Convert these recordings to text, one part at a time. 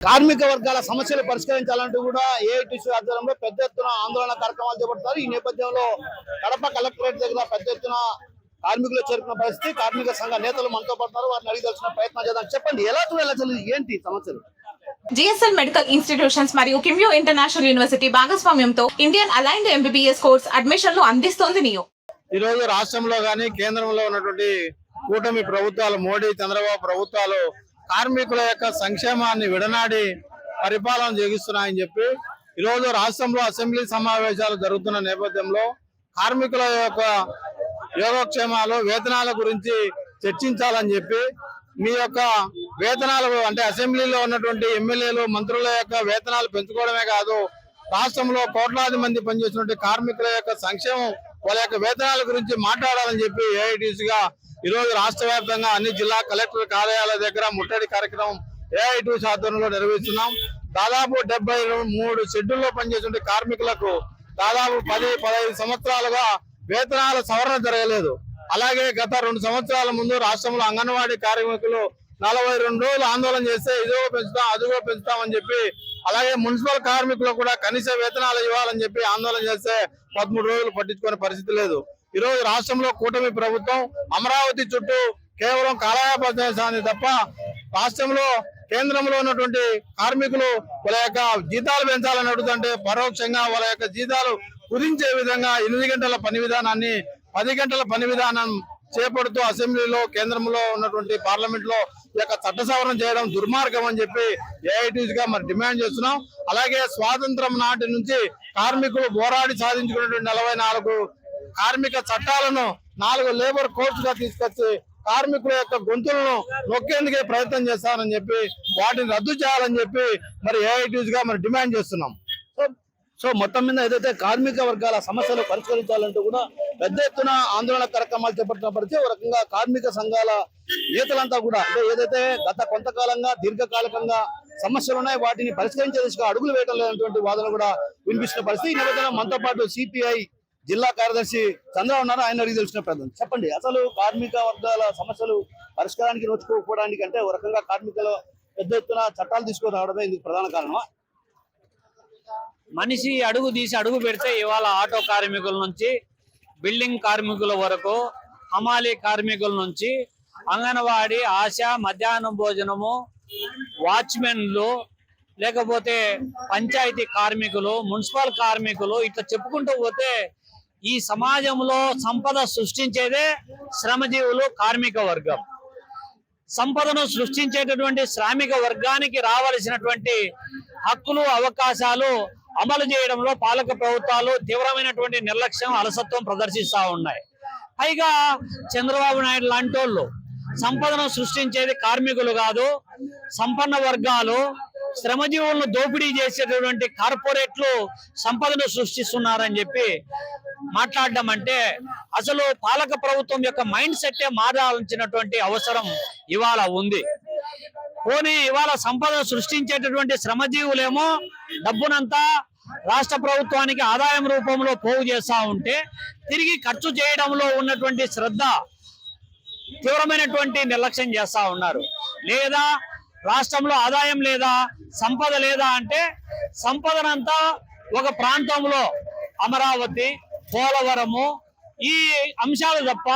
కార్మిక వర్గాల సమస్యలు పరిష్కరించాలంటూ కూడా ఏఐటీసీ ఆధ్వర్యంలో పెద్ద ఎత్తున ఆందోళన కార్యక్రమాలు చేపడతారు. ఈ నేపథ్యంలో కడప కలెక్టరేట్ దగ్గర పెద్ద ఎత్తున కార్మికులు చేరుకున్న పరిస్థితి. కార్మిక సంఘ నేతలు మనతో పడతారు, వారిని అడిగి తెలిసిన ప్రయత్నం చేద్దాం. చెప్పండి, ఎలా చూడాలి, ఏంటి సమస్యలు? జిఎస్ఎల్ మెడికల్ ఇన్స్టిట్యూషన్స్ మరియు కిమ్యూ ఇంటర్నేషనల్ యూనివర్సిటీ భాగస్వామ్యంతో ఇండియన్ అలైన్డ్ ఎంబీబీఎస్ కోర్స్ అడ్మిషన్లు అందిస్తోంది నియో. ఈ రోజు రాష్ట్రంలో గాని కేంద్రంలో ఉన్నటువంటి కూటమి ప్రభుత్వాలు, మోడీ చంద్రబాబు ప్రభుత్వాలు కార్మికుల యొక్క సంక్షేమాన్ని విడనాడి పరిపాలన చేస్తున్నాయని చెప్పి ఈరోజు రాష్ట్రంలో అసెంబ్లీ సమావేశాలు జరుగుతున్న నేపథ్యంలో కార్మికుల యొక్క యోగక్షేమాలు, వేతనాల గురించి చర్చించాలని చెప్పి మీ యొక్క వేతనాలు అంటే అసెంబ్లీలో ఉన్నటువంటి ఎమ్మెల్యేలు, మంత్రుల యొక్క వేతనాలు పెంచుకోవడమే కాదు, రాష్ట్రంలో కోట్లాది మంది పనిచేసినటువంటి కార్మికుల యొక్క సంక్షేమం, వాళ్ళ యొక్క వేతనాల గురించి మాట్లాడాలని చెప్పి ఏఐటీసీగా ఈ రోజు రాష్ట్ర వ్యాప్తంగా అన్ని జిల్లా కలెక్టర్ కార్యాలయాల దగ్గర ముట్టడి కార్యక్రమం ఏఐటీసీ ఆధ్వర్యంలో నిర్వహిస్తున్నాం. దాదాపు 73 షెడ్యూల్లో పనిచేసే కార్మికులకు దాదాపు 10-15 సంవత్సరాలుగా వేతనాల సవరణ జరగలేదు. అలాగే గత 2 సంవత్సరాల ముందు రాష్ట్రంలో అంగన్వాడీ కార్మికులు 42 రోజులు ఆందోళన చేస్తే ఇదిగో పెంచుతాం, అదిగో పెంచుతామని చెప్పి, అలాగే మున్సిపల్ కార్మికులు కూడా కనీస వేతనాలు ఇవ్వాలని చెప్పి ఆందోళన చేస్తే 13 రోజులు పట్టించుకునే పరిస్థితి లేదు. ఈ రోజు రాష్ట్రంలో కూటమి ప్రభుత్వం అమరావతి చుట్టూ కేవలం కాలయాపన తప్ప రాష్ట్రంలో కేంద్రంలో ఉన్నటువంటి కార్మికులు వాళ్ళ యొక్క జీతాలు పెంచాలని అడుగుతుంటే పరోక్షంగా వాళ్ళ యొక్క జీతాలు కుదించే విధంగా 8 గంటల పని విధానాన్ని 10 గంటల పని విధానం చేపడుతూ అసెంబ్లీలో, కేంద్రంలో ఉన్నటువంటి పార్లమెంట్ లో ఈ యొక్క చట్ట సవరణ చేయడం దుర్మార్గం అని చెప్పి ఏఐటీసీగా మరి డిమాండ్ చేస్తున్నాం. అలాగే స్వాతంత్రం నాటి నుంచి కార్మికులు పోరాడి సాధించుకున్నటువంటి 44 కార్మిక చట్టాలను 4 లేబర్ కోడ్స్ గా తీసుకొచ్చి కార్మికుల యొక్క గొంతులను నొక్కేందుకే ప్రయత్నం చేస్తారని చెప్పి వాటిని రద్దు చేయాలని చెప్పి మరి ఏఐటీసీగా మరి డిమాండ్ చేస్తున్నాం. సో మొత్తం మీద ఏదైతే కార్మిక వర్గాల సమస్యలు పరిష్కరించాలంటూ కూడా పెద్ద ఎత్తున ఆందోళన కార్యక్రమాలు చేపట్టినప్పటికీ ఒక రకంగా కార్మిక సంఘాల నేతలంతా కూడా అంటే ఏదైతే గత కొంతకాలంగా దీర్ఘకాలికంగా సమస్యలు ఉన్నాయి వాటిని పరిష్కరించే దిశగా అడుగులు వేయడం లేనటువంటి వాదన కూడా వినిపిస్తున్న పరిస్థితి. ఈ నేపథ్యంలో మనతో పాటు సిపిఐ జిల్లా కార్యదర్శి చంద్ర ఉన్నారు, ఆయన అడిగి తెలిసిన ప్రయత్నం. చెప్పండి, అసలు కార్మిక వర్గాల సమస్యలు పరిష్కారానికి నోచుకోకపోవడానికి అంటే ఒక రకంగా కార్మికులు పెద్ద ఎత్తున చట్టాలు తీసుకురావడమే ఇందుకు ప్రధాన కారణమా? మనిషి అడుగు తీసి అడుగు పెడితే ఇవాళ ఆటో కార్మికుల నుంచి బిల్డింగ్ కార్మికుల వరకు, హమాలీ కార్మికుల నుంచి అంగన్వాడీ, ఆశా, మధ్యాహ్నం భోజనము, వాచ్మెన్లు, లేకపోతే పంచాయతీ కార్మికులు, మున్సిపల్ కార్మికులు, ఇట్లా చెప్పుకుంటూ పోతే ఈ సమాజంలో సంపద సృష్టించేదే శ్రమజీవులు, కార్మిక వర్గం. సంపదను సృష్టించేటటువంటి శ్రామిక వర్గానికి రావాల్సినటువంటి హక్కులు, అవకాశాలు అమలు చేయడంలో పాలక ప్రభుత్వాలు తీవ్రమైనటువంటి నిర్లక్ష్యం, అలసత్వం ప్రదర్శిస్తూ ఉన్నాయి. పైగా చంద్రబాబు నాయుడు లాంటి వాళ్ళు సంపదను సృష్టించేది కార్మికులు కాదు, సంపన్న వర్గాలు, శ్రమజీవులను దోపిడీ చేసేటటువంటి కార్పొరేట్లు సంపదను సృష్టిస్తున్నారని చెప్పి మాట్లాడడం అంటే అసలు పాలక ప్రభుత్వం యొక్క మైండ్ సెట్టే మారాల్సినటువంటి అవసరం ఇవాళ ఉంది. పోనీ ఇవాళ సంపదను సృష్టించేటటువంటి శ్రమజీవులేమో డబ్బునంతా రాష్ట్ర ప్రభుత్వానికి ఆదాయం రూపంలో పోగు చేస్తా ఉంటే తిరిగి ఖర్చు చేయడంలో ఉన్నటువంటి శ్రద్ధ తీవ్రమైనటువంటి నిర్లక్ష్యం చేస్తా ఉన్నారు. లేదా రాష్ట్రంలో ఆదాయం లేదా, సంపద లేదా అంటే సంపదనంతా ఒక ప్రాంతంలో అమరావతి, పోలవరము ఈ అంశాలు తప్ప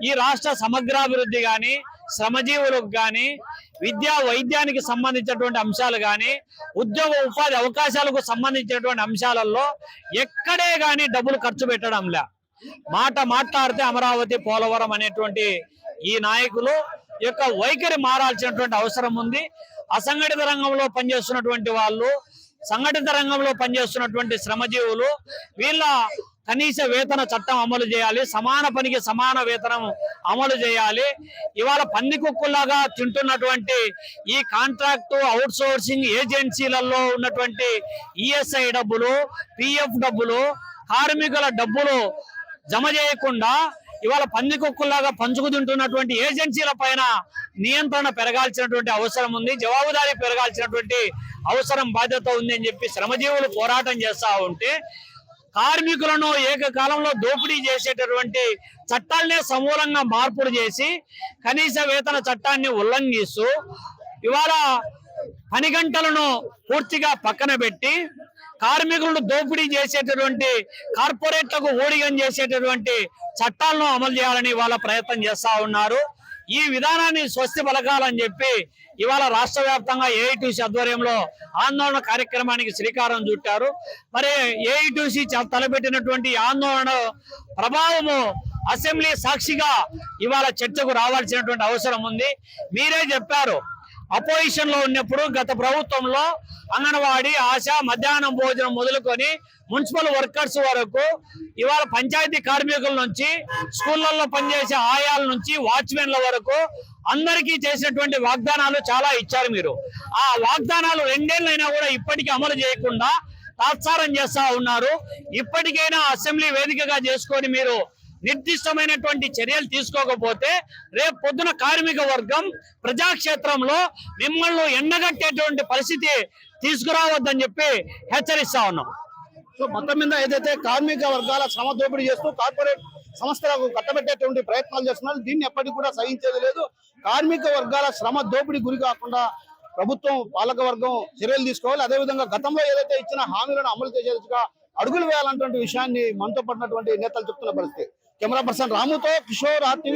ఈ రాష్ట్ర సమగ్రాభివృద్ధి కానీ, శ్రమజీవులకు కానీ, విద్యా వైద్యానికి సంబంధించినటువంటి అంశాలు కానీ, ఉద్యోగ ఉపాధి అవకాశాలకు సంబంధించినటువంటి అంశాలలో ఎక్కడే కానీ డబ్బులు ఖర్చు పెట్టడం లే. మాట్లాడితే అమరావతి, పోలవరం అనేటువంటి ఈ నాయకులు యొక్క వైఖరి మారాల్సినటువంటి అవసరం ఉంది. అసంఘటిత రంగంలో పనిచేస్తున్నటువంటి వాళ్ళు, సంఘటిత రంగంలో పనిచేస్తున్నటువంటి శ్రమజీవులు, వీళ్ళ కనీస వేతన చట్టం అమలు చేయాలి, సమాన పనికి సమాన వేతనం అమలు చేయాలి. ఇవాళ పంది కుక్కుల్లాగా తింటున్నటువంటి ఈ కాంట్రాక్టు, అవుట్ సోర్సింగ్ ఏజెన్సీలలో ఉన్నటువంటి ఈఎస్ఐ డబ్బులు, పిఎఫ్ డబ్బులు, కార్మికుల డబ్బులు జమ చేయకుండా ఇవాళ పంది కుక్కుల్లాగా పంచుకు తింటున్నటువంటి ఏజెన్సీల పైన నియంత్రణ పెరగాల్సినటువంటి అవసరం ఉంది, జవాబుదారీ పెరగాల్సినటువంటి అవసరం, బాధ్యత ఉంది అని చెప్పి శ్రమజీవులు పోరాటం చేస్తా ఉంటే కార్మికులను ఏకకాలంలో దోపిడీ చేసేటటువంటి చట్టాలనే సమూలంగా మార్పులు చేసి కనీస వేతన చట్టాన్ని ఉల్లంఘిస్తూ ఇవాళ పని గంటలను పూర్తిగా పక్కన పెట్టి కార్మికులను దోపిడీ చేసేటటువంటి కార్పొరేట్లకు ఊడిగం చేసేటటువంటి చట్టాలను అమలు చేయాలని వాళ్ళ ప్రయత్నం చేస్తా ఉన్నారు. ఈ విధానాన్ని స్వస్తి పలకాలని చెప్పి ఇవాళ రాష్ట్ర వ్యాప్తంగా ఏఐటీసీ ఆధ్వర్యంలో ఆందోళన కార్యక్రమానికి శ్రీకారం చుట్టారు. మరి ఏఐటీసీ తలపెట్టినటువంటి ఆందోళన ప్రభావము అసెంబ్లీ సాక్షిగా ఇవాళ చర్చకు రావాల్సినటువంటి అవసరం ఉంది. మీరే చెప్పారు, అపోజిషన్ లో ఉన్నప్పుడు గత ప్రభుత్వంలో అంగన్వాడీ, ఆశా, మధ్యాహ్నం భోజనం మొదలుకొని మున్సిపల్ వర్కర్స్ వరకు ఇవాళ పంచాయతీ కార్మికుల నుంచి స్కూళ్లలో పనిచేసే ఆయాల నుంచి వాచ్మెన్ల వరకు అందరికీ చేసినటువంటి వాగ్దానాలు చాలా ఇచ్చారు మీరు. ఆ వాగ్దానాలు 2 ఏళ్ళైనా కూడా ఇప్పటికీ అమలు చేయకుండా తాత్సారం చేస్తా ఉన్నారు. ఇప్పటికైనా అసెంబ్లీ వేదికగా చేసుకొని మీరు నిర్దిష్టమైనటువంటి చర్యలు తీసుకోకపోతే రేపు పొద్దున కార్మిక వర్గం ప్రజాక్షేత్రంలో మిమ్మల్ని ఎండగట్టేటువంటి పరిస్థితి తీసుకురావద్దని చెప్పి హెచ్చరిస్తా ఉన్నాం. సో మొత్తం మీద ఏదైతే కార్మిక వర్గాల శ్రమ దోపిడీ చేస్తూ కార్పొరేట్ సంస్థలకు కట్టబెట్టేటువంటి ప్రయత్నాలు చేస్తున్నారు, దీన్ని ఎప్పటికీ కూడా సహించేది లేదు. కార్మిక వర్గాల శ్రమ దోపిడీ గురి కాకుండా ప్రభుత్వం, పాలక వర్గం చర్యలు తీసుకోవాలి. అదేవిధంగా గతంలో ఏదైతే ఇచ్చిన హామీలను అమలు చేసేదిగా అడుగులు వేయాలన్నటువంటి విషయాన్ని మనతో పడినటువంటి నేతలు చెప్తున్న పరిస్థితి. కెమెరా పర్సన్ రాముతో కిషోర్, RTV.